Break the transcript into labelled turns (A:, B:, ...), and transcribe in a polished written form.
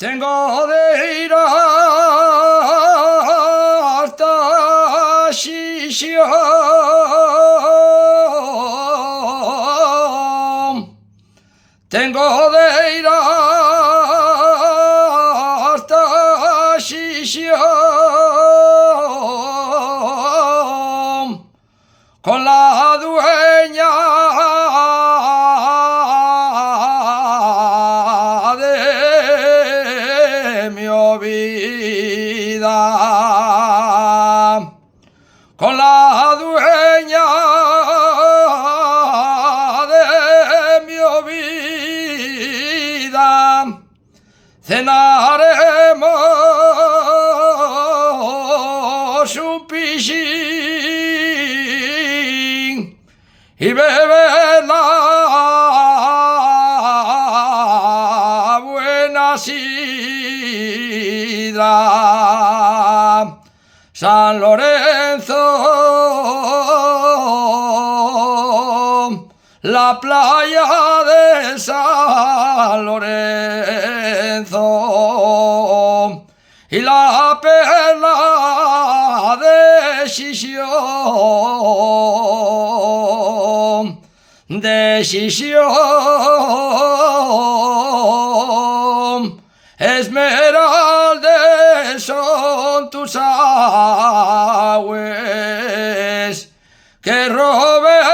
A: Tengo de ir hasta Sisión. Tengo de ir hasta Sisión con la dueña de mi vida, con la dueña de mi vida, cenaremos un pisín y beber la buena sidra. San Lorenzo, la playa de San Lorenzo y la perla de Sisión, Esmeraldes son tus aguas que roben